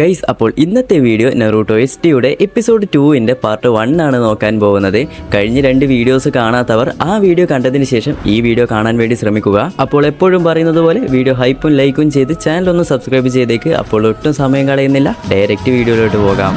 Guys, അപ്പോൾ ഇന്നത്തെ video Naruto എസ്ടിയുടെ episode 2 part 1 ആണ് നോക്കാൻ പോകുന്നത്. കഴിഞ്ഞ 2 വീഡിയോസ് കാണാത്തവർ ആ വീഡിയോ കണ്ടതിന് ശേഷം ഈ വീഡിയോ കാണാൻ വേണ്ടി ശ്രമിക്കുക. അപ്പോൾ എപ്പോഴും പറയുന്നത് പോലെ വീഡിയോ ഹൈപ്പും ലൈക്കും ചെയ്ത് ചാനൽ ഒന്ന് സബ്സ്ക്രൈബ് ചെയ്തേക്ക്. അപ്പോൾ ഒട്ടും സമയം കളയുന്നില്ല, ഡയറക്റ്റ് വീഡിയോയിലോട്ട് പോകാം.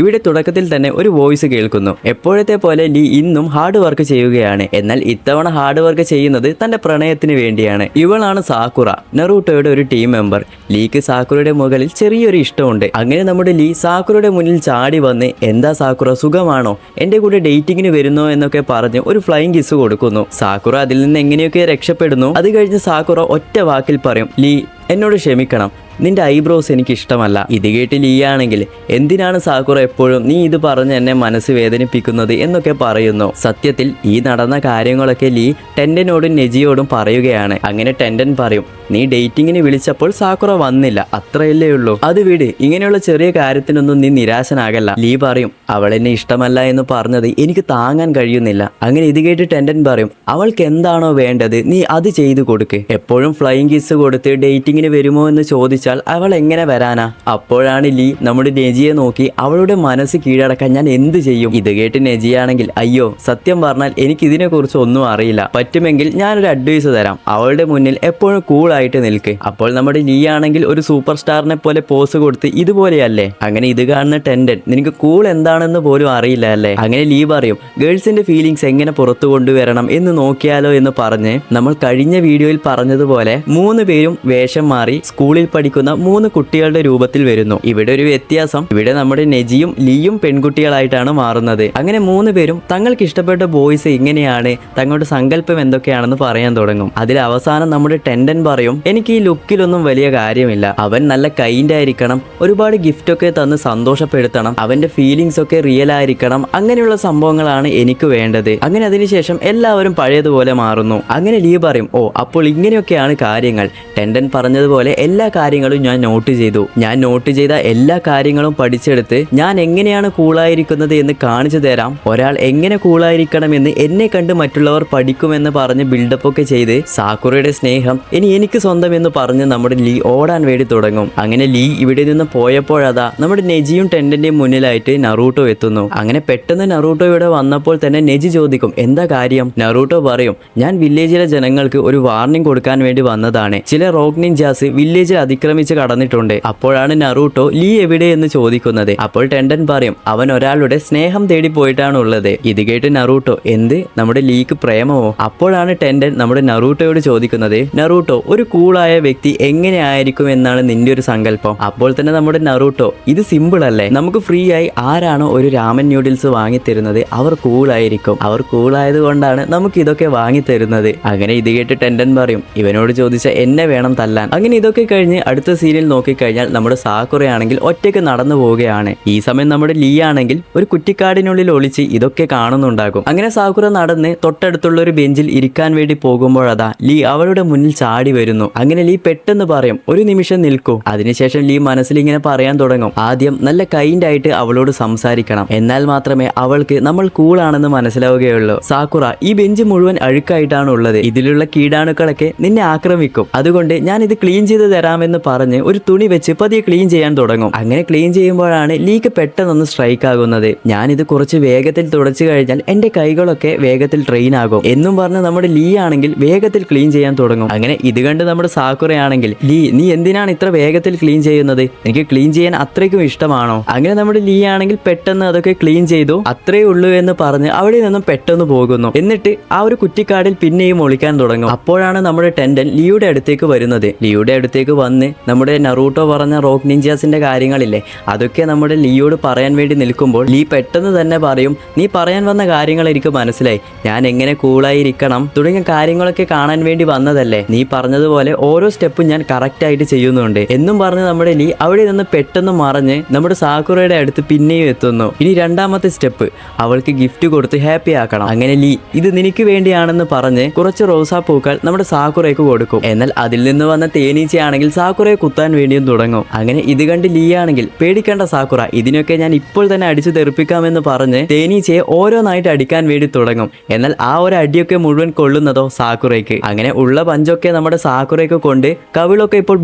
ഇവിടെ തുടക്കത്തിൽ തന്നെ ഒരു വോയിസ് കേൾക്കുന്നു. എപ്പോഴത്തെ പോലെ ലീ ഇന്നും ഹാർഡ് വർക്ക് ചെയ്യുകയാണ്. എന്നാൽ ഇത്തവണ ഹാർഡ് വർക്ക് ചെയ്യുന്നത് തന്റെ പ്രണയത്തിന് വേണ്ടിയാണ്. ഇവളാണ് സാക്കുറ, നറൂട്ടോയുടെ ഒരു ടീം മെമ്പർ. ലീക്ക് സാക്കുറയുടെ മുകളിൽ ചെറിയൊരു ഇഷ്ടമുണ്ട്. അങ്ങനെ നമ്മുടെ ലീ സാക്കുറയുടെ മുന്നിൽ ചാടി വന്ന്, എന്താ സാക്കുറ, സുഖമാണോ, എന്റെ കൂടെ ഡേറ്റിങ്ങിന് വരുന്നോ എന്നൊക്കെ പറഞ്ഞ് ഒരു ഫ്ലൈയിങ് കിസ് കൊടുക്കുന്നു. സാക്കുറ അതിൽ നിന്ന് എങ്ങനെയൊക്കെ രക്ഷപ്പെടുന്നു. അത് കഴിഞ്ഞ് സാക്കുറ ഒറ്റ വാക്കിൽ പറയും, ലീ എന്നോട് ക്ഷമിക്കണം, നിന്റെ ഐബ്രോസ് എനിക്ക് ഇഷ്ടമല്ല. ഇത് കേട്ട് ലീയാണെങ്കിൽ, എന്തിനാണ് സാക്കുറ എപ്പോഴും നീ ഇത് പറഞ്ഞ് എന്നെ മനസ്സ് വേദനിപ്പിക്കുന്നത് എന്നൊക്കെ പറയുന്നു. സത്യത്തിൽ ഈ നടന്ന കാര്യങ്ങളൊക്കെ ലീ ടെൻഡനോടും നെജിയോടും പറയുകയാണ്. അങ്ങനെ ടെൻഡൻ പറയും, നീ ഡേറ്റിങ്ങിന് വിളിച്ചപ്പോൾ സാക്കുറ വന്നില്ല, അത്രയല്ലേ ഉള്ളൂ, അത് വിട്, ഇങ്ങനെയുള്ള ചെറിയ കാര്യത്തിനൊന്നും നീ നിരാശനാകല്ല. ലീ പറയും, അവൾ എന്നെ ഇഷ്ടമല്ല എന്ന് പറഞ്ഞത് എനിക്ക് താങ്ങാൻ കഴിയുന്നില്ല. അങ്ങനെ ഇത് കേട്ട് ടെൻഡൻ പറയും, അവൾക്ക് എന്താണോ വേണ്ടത് നീ അത് ചെയ്തു കൊടുക്ക്. എപ്പോഴും ഫ്ലൈയിങ് കിസ് കൊടുത്ത് ഡേറ്റിങ്ങിന് വരുമോ എന്ന് ചോദിച്ചാൽ അവൾ എങ്ങനെ വരാനാ? അപ്പോഴാണ് ലീ നമ്മുടെ നെജിയെ നോക്കി, അവളുടെ മനസ്സ് കീഴടക്കാൻ ഞാൻ എന്ത് ചെയ്യും? ഇത് കേട്ട് നെജിയാണെങ്കിൽ, അയ്യോ സത്യം പറഞ്ഞാൽ എനിക്ക് ഇതിനെ കുറിച്ച് ഒന്നും അറിയില്ല, പറ്റുമെങ്കിൽ ഞാനൊരു അഡ്വൈസ് തരാം, അവളുടെ മുന്നിൽ എപ്പോഴും കൂളായിട്ട് നിൽക്ക്. അപ്പോൾ നമ്മുടെ ലീ ആണെങ്കിൽ ഒരു സൂപ്പർ സ്റ്റാറിനെ പോലെ പോസ് കൊടുത്ത്, ഇതുപോലെയല്ലേ? അങ്ങനെ ഇത് കാണുന്ന ടെൻഡൻ, നിനക്ക് കൂൾ എന്താണെന്ന് പോലും അറിയില്ല അല്ലേ? അങ്ങനെ ലീ പറയും, ഗേൾസിന്റെ ഫീലിങ്സ് എങ്ങനെ പുറത്തു കൊണ്ടുവരണം എന്ന് നോക്കിയാലോ എന്ന് പറഞ്ഞ് നമ്മൾ കഴിഞ്ഞ വീഡിയോയിൽ പറഞ്ഞതുപോലെ 3 പേരും വേഷം മാറി സ്കൂളിൽ പഠിക്കുന്ന 3 കുട്ടികളുടെ രൂപത്തിൽ വരുന്നു. ഇവിടെ ഒരു വ്യത്യാസം, ഇവിടെ നമ്മുടെ നെജിയും ലീയും പെൺകുട്ടികളായിട്ടാണ് മാറുന്നത്. അങ്ങനെ 3 പേരും തങ്ങൾക്ക് ഇഷ്ടപ്പെട്ട ബോയ്സ് ഇങ്ങനെയാണ്, തങ്ങളുടെ സങ്കല്പം എന്തൊക്കെയാണെന്ന് പറയാൻ തുടങ്ങും. അതിൽ അവസാനം നമ്മുടെ ടെൻഡൻ പറയും, എനിക്ക് ഈ ലുക്കിലൊന്നും വലിയ കാര്യമില്ല, അവൻ നല്ല കൈൻഡ് ആയിരിക്കണം, ഒരുപാട് ഗിഫ്റ്റ് ഒക്കെ തന്ന് സന്തോഷപ്പെടുത്തണം, അവന്റെ ഫീലിങ്സ് ഒക്കെ റിയൽ ആയിരിക്കണം, അങ്ങനെയുള്ള സംഭവങ്ങളാണ് എനിക്ക് വേണ്ടത്. അങ്ങനെ അതിനുശേഷം എല്ലാവരും പഴയതുപോലെ മാറുന്നു. അങ്ങനെ ലീ പറയും, ഓ അപ്പോൾ ഇങ്ങനെയൊക്കെയാണ് കാര്യങ്ങൾ. ടെൻഡൻ പറഞ്ഞതുപോലെ എല്ലാ കാര്യങ്ങളും ഞാൻ നോട്ട് ചെയ്തു. ഞാൻ നോട്ട് ചെയ്ത എല്ലാ കാര്യങ്ങളും പഠിച്ചെടുത്ത് ഞാൻ എങ്ങനെയാണ് കൂളായിരിക്കുന്നത് എന്ന് കാണിച്ചു തരാം. ഒരാൾ എങ്ങനെ കൂളായിരിക്കണമെന്ന് എന്നെ കണ്ട് മറ്റുള്ളവർ പഠിക്കുമെന്ന് പറഞ്ഞ് ബിൽഡപ്പ് ഒക്കെ ചെയ്ത് സാക്കുറയുടെ സ്നേഹം ഇനി എനിക്ക് സ്വന്തം എന്ന് പറഞ്ഞ് നമ്മുടെ ലീ ഓടാൻ വേണ്ടി തുടങ്ങും. അങ്ങനെ ലീ ഇവിടെ നിന്ന് പോയപ്പോഴതാ നമ്മുടെ നെജിയും ടെൻഡന്റെയും മുന്നിലായിട്ട് നറൂട്ടോ എത്തുന്നു. അങ്ങനെ പെട്ടെന്ന് നറൂട്ടോ ഇവിടെ വന്നപ്പോൾ തന്നെ നെജി ചോദിക്കും, എന്താ കാര്യം? നറൂട്ടോ പറയും, ഞാൻ വില്ലേജിലെ ജനങ്ങൾക്ക് ഒരു വാർണിംഗ് കൊടുക്കാൻ വേണ്ടി വന്നതാണ്. ചില റോക്ക് നിഞ്ചാസ് വില്ലേജ് അതിക്രമിച്ച് കടന്നിട്ടുണ്ട്. അപ്പോഴാണ് നറൂട്ടോ ലീ എവിടെ എന്ന് ചോദിക്കുന്നത്. അപ്പോൾ ടെൻഡൻ പറയും, അവൻ ഒരാളുടെ സ്നേഹം തേടി പോയിട്ടാണ് ഉള്ളത്. ഇത് കേട്ട് നറൂട്ടോ, എന്ത്, നമ്മുടെ ലീക്ക് പ്രേമമോ? അപ്പോഴാണ് ടെൻഡൻ നമ്മുടെ നറൂട്ടോയോട് ചോദിക്കുന്നത്, നറൂട്ടോ ഒരു കൂളായ വ്യക്തി എങ്ങനെ ആയിരിക്കും എന്നാണ് നിന്റെ ഒരു സങ്കല്പം? അപ്പോൾ തന്നെ നമ്മുടെ നറൂട്ടോ, ഇത് സിമ്പിൾ അല്ലേ, നമുക്ക് ഫ്രീ ആയി ആരാണോ ഒരു രാമൻ ന്യൂഡിൽസ് വാങ്ങിത്തരുന്നത് അവർ കൂളായിരിക്കും, അവർ കൂളായത് കൊണ്ടാണ് നമുക്ക് ഇതൊക്കെ വാങ്ങിത്തരുന്നത്. അങ്ങനെ ഇത് കേട്ട് ടെൻഡൻ പറയും, ഇവനോട് ചോദിച്ച എന്നെ വേണം തല്ലാൻ. അങ്ങനെ ഇതൊക്കെ കഴിഞ്ഞ് അടുത്ത സീരിയൽ നോക്കിക്കഴിഞ്ഞാൽ നമ്മുടെ സാക്കുറയാണെങ്കിൽ ഒറ്റയ്ക്ക് നടന്നു പോവുകയാണ്. ഈ സമയം നമ്മുടെ ലീ ആണെങ്കിൽ ഒരു കുറ്റിക്കാടിനുള്ളിൽ ഒളിച്ച് ഇതൊക്കെ കാണുന്നുണ്ടാകും. അങ്ങനെ സാക്കുറ നടന്ന് തൊട്ടടുത്തുള്ള ഒരു ബെഞ്ചിൽ ഇരിക്കാൻ വേണ്ടി പോകുമ്പോഴതാ ലീ അവളുടെ മുന്നിൽ ചാടി വരുന്നു. അങ്ങനെ ലീ പെട്ടെന്ന് പറയും, ഒരു നിമിഷം നിൽക്കൂ. അതിനുശേഷം ലീ മനസ്സിൽ ഇങ്ങനെ പറയാൻ തുടങ്ങും, ആദ്യം നല്ല കൈൻഡ് ആയിട്ട് അവളോട് സംസാരിക്കണം, എന്നാൽ മാത്രമേ അവൾക്ക് നമ്മൾ കൂളാണെന്ന് മനസ്സിലാവുകയുള്ളൂ. സാക്കുറ, ഈ ബെഞ്ച് മുഴുവൻ അഴുക്കായിട്ടാണ് ഉള്ളത്, ഇതിലുള്ള കീടാണുക്കളൊക്കെ നിന്നെ ആക്രമിക്കും, അതുകൊണ്ട് ഞാൻ ഇത് ക്ലീൻ ചെയ്ത് തരാമെന്ന് പറഞ്ഞ് ഒരു തുണി വെച്ച് പതിയെ ക്ലീൻ ചെയ്യാൻ തുടങ്ങും. അങ്ങനെ ക്ലീൻ ചെയ്യുമ്പോഴാണ് ലീക്ക് പെട്ടെന്നൊന്ന് സ്ട്രൈക്ക് ആകുന്നത്. ഞാനിത് കുറച്ച് വേഗത്തിൽ തുടച്ചു കഴിഞ്ഞാൽ എന്റെ കൈകളൊക്കെ വേഗത്തിൽ ട്രെയിൻ ആകും എന്നും പറഞ്ഞ് നമ്മുടെ ലീ ആണെങ്കിൽ വേഗത്തിൽ ക്ലീൻ ചെയ്യാൻ തുടങ്ങും. അങ്ങനെ ഇത് കണ്ട് നമ്മുടെ സാക്കുറയാണെങ്കിൽ, ലീ നീ എന്തിനാണ് ഇത്ര വേഗത്തിൽ ക്ലീൻ ചെയ്യുന്നത്, എനിക്ക് ക്ലീൻ ചെയ്യാൻ അത്രയ്ക്കും ഇഷ്ടമാണോ? അങ്ങനെ നമ്മുടെ ലീ ആണെങ്കിൽ പെട്ടെന്ന് അതൊക്കെ ക്ലീൻ ചെയ്തു, അത്രേ ഉള്ളൂ എന്ന് പറഞ്ഞ് അവിടെ നിന്നും പെട്ടെന്ന് പോകുന്നു. എന്നിട്ട് ആ ഒരു കുറ്റിക്കാടിൽ പിന്നെയും ഒളിക്കാൻ തുടങ്ങും. അപ്പോഴാണ് നമ്മുടെ ടെൻഡൻ ലീയുടെ അടുത്തേക്ക് വരുന്നത്. ലീയുടെ അടുത്തേക്ക് വന്ന് നമ്മുടെ നറൂട്ടോ പറഞ്ഞ റോക്ക് നിഞ്ചാസിന്റെ കാര്യങ്ങളില്ലേ, അതൊക്കെ നമ്മുടെ ലീയോട് പറയാൻ വേണ്ടി നിൽക്കുമ്പോൾ ലീ പെട്ടെന്ന് തന്നെ പറയും, നീ പറയാൻ വന്ന കാര്യങ്ങൾ എനിക്ക് മനസ്സിലായി, ഞാൻ എങ്ങനെ കൂളായിരിക്കണം തുടങ്ങിയ കാര്യങ്ങളൊക്കെ കാണാൻ വേണ്ടി വന്നതല്ലേ, നീ പറഞ്ഞതുപോലെ പറഞ്ഞതുപോലെ ഓരോ സ്റ്റെപ്പും ഞാൻ കറക്റ്റ് ആയിട്ട് ചെയ്യുന്നുണ്ട് എന്നും പറഞ്ഞ് നമ്മുടെ ലീ അവിടെ നിന്ന് പെട്ടെന്ന് മറിഞ്ഞ് നമ്മുടെ സാക്കുറയുടെ അടുത്ത് പിന്നെയും എത്തുന്നു. ഇനി രണ്ടാമത്തെ സ്റ്റെപ്പ്, അവൾക്ക് ഗിഫ്റ്റ് കൊടുത്ത് ഹാപ്പി ആക്കണം. അങ്ങനെ ലീ ഇത് നിനക്ക് വേണ്ടിയാണെന്ന് പറഞ്ഞ് കുറച്ച് റോസാപ്പൂക്കൾ നമ്മുടെ സാക്കുറയ്ക്ക് കൊടുക്കും. എന്നാൽ അതിൽ നിന്ന് വന്ന തേനീച്ചയാണെങ്കിൽ സാക്കുറയെ കുത്താൻ വേണ്ടിയും തുടങ്ങും. അങ്ങനെ ഇത് കണ്ട് ലീ ആണെങ്കിൽ പേടിക്കേണ്ട സാക്കുറ, ഇതിനൊക്കെ ഞാൻ ഇപ്പോൾ തന്നെ അടിച്ചു തെറിപ്പിക്കാമെന്ന് പറഞ്ഞ് തേനീച്ചയെ ഓരോന്നായിട്ട് അടിക്കാൻ വേണ്ടി തുടങ്ങും. എന്നാൽ ആ ഒരു അടിയൊക്കെ മുഴുവൻ കൊള്ളുന്നതോ സാക്കുറയ്ക്ക്. അങ്ങനെ ഉള്ള പഞ്ചൊക്കെ നമ്മുടെ സാക്കുറയ്ക്ക് കൊണ്ട് കവിളൊക്കെ ഇപ്പോൾ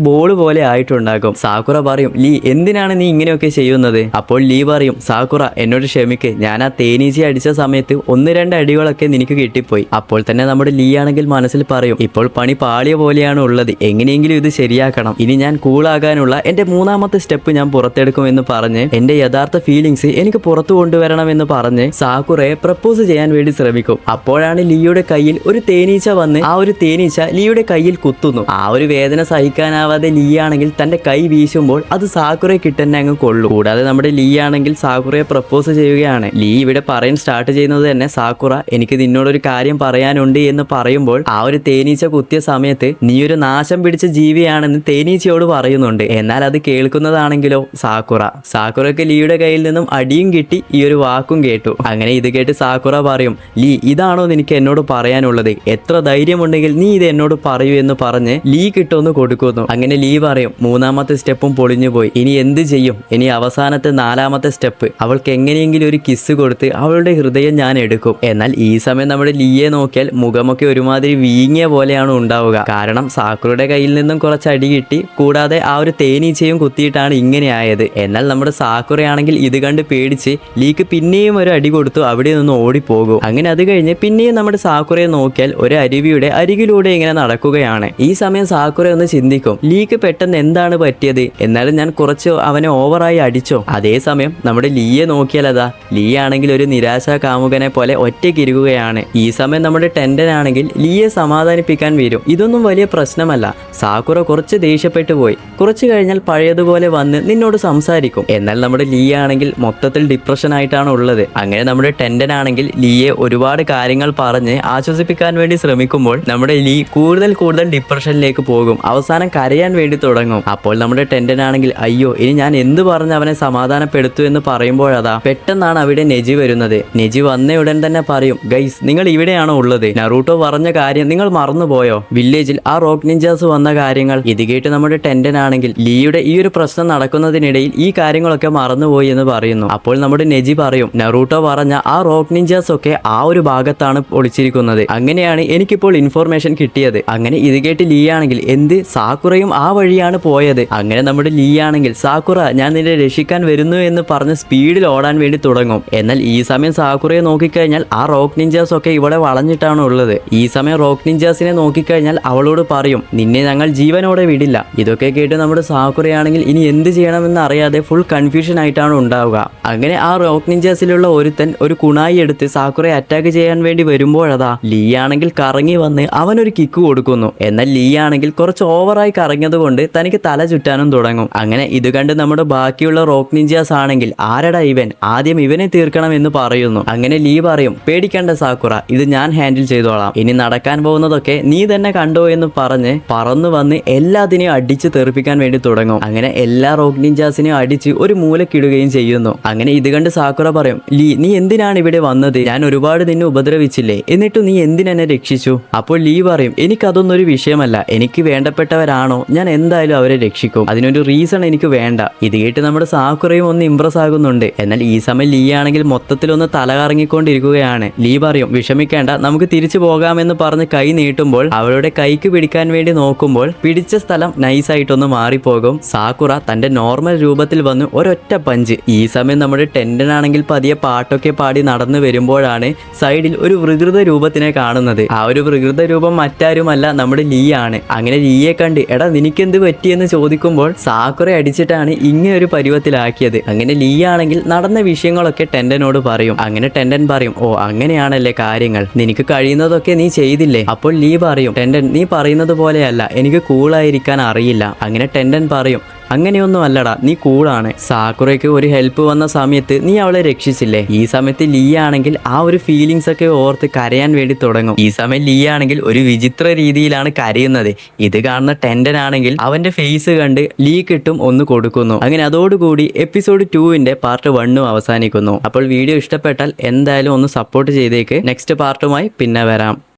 ബോൾ പോലെ ആയിട്ടുണ്ടാകും. സാക്കുറ പറയും, ലീ എന്തിനാണ് നീ ഇങ്ങനെയൊക്കെ ചെയ്യുന്നത്? അപ്പോൾ ലീ പറയും, സാക്കുറ എന്നോട് ക്ഷമിക്ക്, ഞാൻ ആ തേനീച്ചയെ അടിച്ച സമയത്ത് 1-2 അടികളൊക്കെ നിനക്ക് കിട്ടിപ്പോയി. അപ്പോൾ തന്നെ നമ്മുടെ ലീ ആണെങ്കിൽ മനസ്സിൽ പറയും, ഇപ്പോൾ പണി പാളിയ പോലെയാണ് ഉള്ളത്, എങ്ങനെയെങ്കിലും ഇത് ശരിയാക്കണം. ഇനി ഞാൻ കൂളാകാനുള്ള എന്റെ 3ാമത്തെ സ്റ്റെപ്പ് ഞാൻ പുറത്തെടുക്കുമെന്ന് പറഞ്ഞ് എന്റെ യഥാർത്ഥ ഫീലിങ്സ് എനിക്ക് പുറത്തു കൊണ്ടുവരണമെന്ന് പറഞ്ഞ് സാക്കുറയെ പ്രപ്പോസ് ചെയ്യാൻ വേണ്ടി ശ്രമിക്കും. അപ്പോഴാണ് ലീയുടെ കയ്യിൽ ഒരു തേനീച്ച വന്ന് ആ ഒരു തേനീച്ച ലീയുടെ കയ്യിൽ കുത്തുന്നു. ആ ഒരു വേദന സഹിക്കാനാവാതെ ലീ ആണെങ്കിൽ തന്റെ കൈ വീശുമ്പോൾ അത് സാക്കുറയെ കിട്ടന്നെ അങ്ങ് കൊള്ളും. കൂടാതെ നമ്മുടെ ലീ ആണെങ്കിൽ സാക്കുറയെ പ്രപ്പോസ് ചെയ്യുകയാണ്. ലീ ഇവിടെ പറയാൻ സ്റ്റാർട്ട് ചെയ്യുന്നത് തന്നെ, സാക്കുറ എനിക്ക് നിന്നോടൊരു കാര്യം പറയാനുണ്ട് എന്ന് പറയുമ്പോൾ ആ ഒരു തേനീച്ച കുത്തിയ സമയത്ത് നീ ഒരു നാശം പിടിച്ച ജീവിയാണെന്ന് തേനീച്ചയോട് പറയുന്നുണ്ട്. എന്നാൽ അത് കേൾക്കുന്നതാണെങ്കിലോ സാക്കുറയ്ക്ക് ലീയുടെ കയ്യിൽ നിന്നും അടിയും കിട്ടി, ഈ ഒരു വാക്കും കേട്ടു. അങ്ങനെ ഇത് കേട്ട് സാക്കുറ പറയും, ലീ ഇതാണോ നിനക്ക് എന്നോട് പറയാനുള്ളത്? എത്ര ധൈര്യമുണ്ടെങ്കിൽ നീ ഇത് എന്നോട് പറയൂ എന്ന് പറഞ്ഞ് ലീ കിട്ടുമെന്ന് കൊടുക്കുന്നു. അങ്ങനെ ലീ പറയും, 3ാമത്തെ സ്റ്റെപ്പും പൊളിഞ്ഞുപോയി, ഇനി എന്ത് ചെയ്യും? ഇനി അവസാനത്തെ 4ാമത്തെ സ്റ്റെപ്പ്, അവൾക്ക് എങ്ങനെയെങ്കിലും ഒരു കിസ് കൊടുത്ത് അവളുടെ ഹൃദയം ഞാൻ എടുക്കും. എന്നാൽ ഈ സമയം നമ്മുടെ ലീയെ നോക്കിയാൽ മുഖമൊക്കെ ഒരുമാതിരി വീങ്ങിയ പോലെയാണ് ഉണ്ടാവുക. കാരണം സാക്കുറയുടെ കയ്യിൽ നിന്നും കുറച്ച് അടി കിട്ടി, കൂടാതെ ആ ഒരു തേനീച്ചയും കുത്തിയിട്ടാണ് ഇങ്ങനെ ആയത്. എന്നാൽ നമ്മുടെ സാക്കുറയാണെങ്കിൽ ഇത് കണ്ട് പേടിച്ച് ലീക്ക് പിന്നെയും ഒരു അടി കൊടുത്തു അവിടെ നിന്ന് ഓടിപ്പോകും. അങ്ങനെ അത് കഴിഞ്ഞ് പിന്നെയും നമ്മുടെ സാക്കുറയെ നോക്കിയാൽ ഒരു അരുവിയുടെ അരികിലൂടെ ഇങ്ങനെ നടക്കുകയാണ്. ഈ സമയം സാക്കുറ ഒന്ന് ചിന്തിക്കും, ലീക്ക് പെട്ടെന്ന് എന്താണ് പറ്റിയത്? എന്നാലും ഞാൻ കുറച്ച് അവനെ ഓവറായി അടിച്ചോ? അതേസമയം നമ്മുടെ ലീയെ നോക്കിയാൽ അതാ ലീ ആണെങ്കിൽ ഒരു നിരാശാ കാമുകനെ പോലെ ഒറ്റയ്ക്കിരിക്കുകയാണ്. ഈ സമയം നമ്മുടെ ടെൻഡൻ ആണെങ്കിൽ ലീയെ സമാധാനിപ്പിക്കാൻ വരും. ഇതൊന്നും വലിയ പ്രശ്നമല്ല, സാക്കുറ കുറച്ച് ദേഷ്യപ്പെട്ടു പോയി, കുറച്ച് കഴിഞ്ഞാൽ പഴയതുപോലെ വന്ന് നിന്നോട് സംസാരിക്കും. എന്നാൽ നമ്മുടെ ലീ ആണെങ്കിൽ മൊത്തത്തിൽ ഡിപ്രഷൻ ആയിട്ടാണ് ഉള്ളത്. അങ്ങനെ നമ്മുടെ ടെൻഡൻ ആണെങ്കിൽ ലീയെ ഒരുപാട് കാര്യങ്ങൾ പറഞ്ഞ് ആശ്വസിപ്പിക്കാൻ വേണ്ടി ശ്രമിക്കുമ്പോൾ നമ്മുടെ ലീ കൂടുതൽ ഡിപ്രഷനിലേക്ക് പോകും. അവസാനം കരയാൻ വേണ്ടി തുടങ്ങും. അപ്പോൾ നമ്മുടെ ടെൻഡൻ ആണെങ്കിൽ അയ്യോ ഇനി ഞാൻ എന്ത് പറഞ്ഞ് അവനെ സമാധാനപ്പെടുത്തു എന്ന് പറയുമ്പോഴതാ പെട്ടെന്നാണ് അവിടെ നെജി വരുന്നത്. നെജി വന്ന ഉടൻ തന്നെ പറയും, ഗൈസ് നിങ്ങൾ ഇവിടെയാണോ ഉള്ളത്? നറൂട്ടോ പറഞ്ഞ കാര്യം നിങ്ങൾ മറന്നുപോയോ? വില്ലേജിൽ ആ റോക്ക് നിഞ്ചാസ് വന്ന കാര്യങ്ങൾ. ഇത് കേട്ട് നമ്മുടെ ടെൻഡൻ ആണെങ്കിൽ ലീയുടെ ഈ ഒരു പ്രശ്നം നടക്കുന്നതിനിടയിൽ ഈ കാര്യങ്ങളൊക്കെ മറന്നുപോയി എന്ന് പറയുന്നു. അപ്പോൾ നമ്മുടെ നെജി പറയും, നറൂട്ടോ പറഞ്ഞ ആ റോക്ക് നിഞ്ചാസ് ഒക്കെ ആ ഒരു ഭാഗത്താണ് ഒളിച്ചിരിക്കുന്നത്, അങ്ങനെയാണ് എനിക്കിപ്പോൾ ഇൻഫോർമേഷൻ കിട്ടിയത്. അങ്ങനെ ഇത് കേട്ട് ലീ ആണെങ്കിൽ എന്ത്, സാക്കുറയും ആ വഴിയാണ് പോയത്? അങ്ങനെ നമ്മുടെ ലീ ആണെങ്കിൽ സാക്കുറ ഞാൻ നിന്നെ രക്ഷിക്കാൻ വരുന്നു എന്ന് പറഞ്ഞ് സ്പീഡിൽ ഓടാൻ വേണ്ടി തുടങ്ങും. എന്നാൽ ഈ സമയം സാക്കുറയെ നോക്കിക്കഴിഞ്ഞാൽ ആ റോക്ക് നിഞ്ചാസ് ഒക്കെ ഇവിടെ വളഞ്ഞിട്ടാണ് ഉള്ളത്. ഈ സമയം റോക്ക് നിഞ്ചാസിനെ നോക്കിക്കഴിഞ്ഞാൽ അവളോട് പറയും, നിന്നെ ഞങ്ങൾ ജീവനോടെ വിടില്ല. ഇതൊക്കെ കേട്ട് നമ്മുടെ സാക്കുറയാണെങ്കിൽ ഇനി എന്ത് ചെയ്യണമെന്ന് അറിയാതെ ഫുൾ കൺഫ്യൂഷൻ ആയിട്ടാണ് ഉണ്ടാവുക. അങ്ങനെ ആ റോക്ക് നിഞ്ചാസിലുള്ള ഒരുത്തൻ ഒരു കുണായി എടുത്ത് സാക്കുറയെ അറ്റാക്ക് ചെയ്യാൻ വേണ്ടി വരുമ്പോഴതാ ലീ ആണെങ്കിൽ കറങ്ങി വന്ന് അവനൊരു കിക്ക് കൊടുക്കുന്നു. എന്നാൽ ലീ ആണെങ്കിൽ കുറച്ച് ഓവറായി കറങ്ങിയത് കൊണ്ട് തനിക്ക് തല ചുറ്റാനും തുടങ്ങും. അങ്ങനെ ഇത് കണ്ട് നമ്മുടെ ബാക്കിയുള്ള റോക്ക് നിഞ്ചാസ് ആണെങ്കിൽ ആരടാ ഇവൻ, ആദ്യം ഇവനെ തീർക്കണം എന്ന് പറയുന്നു. അങ്ങനെ ലീ പറയും, പേടിക്കേണ്ട സാക്കുറ, ഇത് ഞാൻ ഹാൻഡിൽ ചെയ്തോളാം, ഇനി നടക്കാൻ പോകുന്നതൊക്കെ നീ തന്നെ കണ്ടോ എന്ന് പറഞ്ഞ് പറന്നു വന്ന് എല്ലാത്തിനെയും അടിച്ച് തെറിപ്പിക്കാൻ വേണ്ടി തുടങ്ങും. അങ്ങനെ എല്ലാ റോക്ക് നിഞ്ചാസിനെയും അടിച്ച് ഒരു മൂലക്കിടുകയും ചെയ്യുന്നു. അങ്ങനെ ഇത് കണ്ട് സാക്കുറ പറയും, ലീ നീ എന്തിനാണ് ഇവിടെ വന്നത്? ഞാൻ ഒരുപാട് നിന്നെ ഉപദ്രവിച്ചില്ലേ, എന്നിട്ട് നീ എന്തിനെന്നെ രക്ഷിച്ചു? അപ്പോൾ ലീ പറയും, എനിക്കതൊന്നും ഒരു വിഷയമല്ല, എനിക്ക് വേണ്ടപ്പെട്ടവരാണോ ഞാൻ എന്തായാലും അവരെ രക്ഷിക്കും, അതിനൊരു റീസൺ എനിക്ക് വേണ്ട. ഇത് കേട്ട് നമ്മുടെ സാക്കുറയും ഒന്ന് ഇംപ്രസ് ആകുന്നുണ്ട്. എന്നാൽ ഈ സമയം ലീ ആണെങ്കിൽ മൊത്തത്തിലൊന്ന് തല കറങ്ങിക്കൊണ്ടിരിക്കുകയാണ്. ലീ പറയും, വിഷമിക്കേണ്ട, നമുക്ക് തിരിച്ചു പോകാമെന്ന് പറഞ്ഞ് കൈ നീട്ടുമ്പോൾ അവളുടെ കൈക്ക് പിടിക്കാൻ വേണ്ടി നോക്കുമ്പോൾ പിടിച്ച സ്ഥലം നൈസായിട്ടൊന്ന് മാറിപ്പോകും. സാക്കുറ തന്റെ നോർമൽ രൂപത്തിൽ വന്ന് ഒരൊറ്റ പഞ്ച്. ഈ സമയം നമ്മുടെ ടെൻഡൻ ആണെങ്കിൽ പതിയെ പാട്ടൊക്കെ പാടി നടന്നു വരുമ്പോഴാണ് സൈഡിൽ ഒരു വികൃത രൂപത്തിനെ കാണുന്നത്. ആ ഒരു വികൃത രൂപം മറ്റാരുമല്ല നമ്മുടെ ലീ ആണ്. അങ്ങനെ ലീയെ കണ്ട് എടാ നിനക്കെന്ത് പറ്റിയെന്ന് ചോദിക്കുമ്പോൾ സാക്കുറ അടിച്ചിട്ടാണ് ഇങ്ങനെ ഒരു പരുവത്തിലാക്കിയത്. അങ്ങനെ ലീ ആണെങ്കിൽ നടന്ന വിഷയങ്ങളൊക്കെ ടെൻഡനോട് പറയും. അങ്ങനെ ടെൻഡൻ പറയും, ഓ അങ്ങനെയാണല്ലേ കാര്യങ്ങൾ, നിനക്ക് കഴിയുന്നതൊക്കെ നീ ചെയ്തില്ലേ? അപ്പോൾ ലീ പറയും, ടെൻഡൻ നീ പറയുന്നത് പോലെയല്ല, എനിക്ക് കൂളായിരിക്കാൻ അറിയില്ല. അങ്ങനെ ടെൻഡൻ പറയും, അങ്ങനെയൊന്നും അല്ലടാ, നീ കൂളാണ്. സാക്കുറയ്ക്ക് ഒരു ഹെൽപ്പ് വന്ന സമയത്ത് നീ അവളെ രക്ഷിച്ചില്ലേ? ഈ സമയത്ത് ലീ ആണെങ്കിൽ ആ ഒരു ഫീലിങ്സ് ഒക്കെ ഓർത്ത് കരയാൻ വേണ്ടി തുടങ്ങും. ഈ സമയം ലീ ആണെങ്കിൽ ഒരു വിചിത്ര രീതിയിലാണ് കരയുന്നത്. ഇത് കാണുന്ന ടെൻഡൻ ആണെങ്കിൽ അവന്റെ ഫേസ് കണ്ട് ലീ കിട്ടും ഒന്ന് കൊടുക്കുന്നു. അങ്ങനെ അതോടുകൂടി എപ്പിസോഡ് 2 പാർട്ട് 1 അവസാനിക്കുന്നു. അപ്പോൾ വീഡിയോ ഇഷ്ടപ്പെട്ടാൽ എന്തായാലും ഒന്ന് സപ്പോർട്ട് ചെയ്തേക്ക്. നെക്സ്റ്റ് പാർട്ടുമായി പിന്നെ വരാം.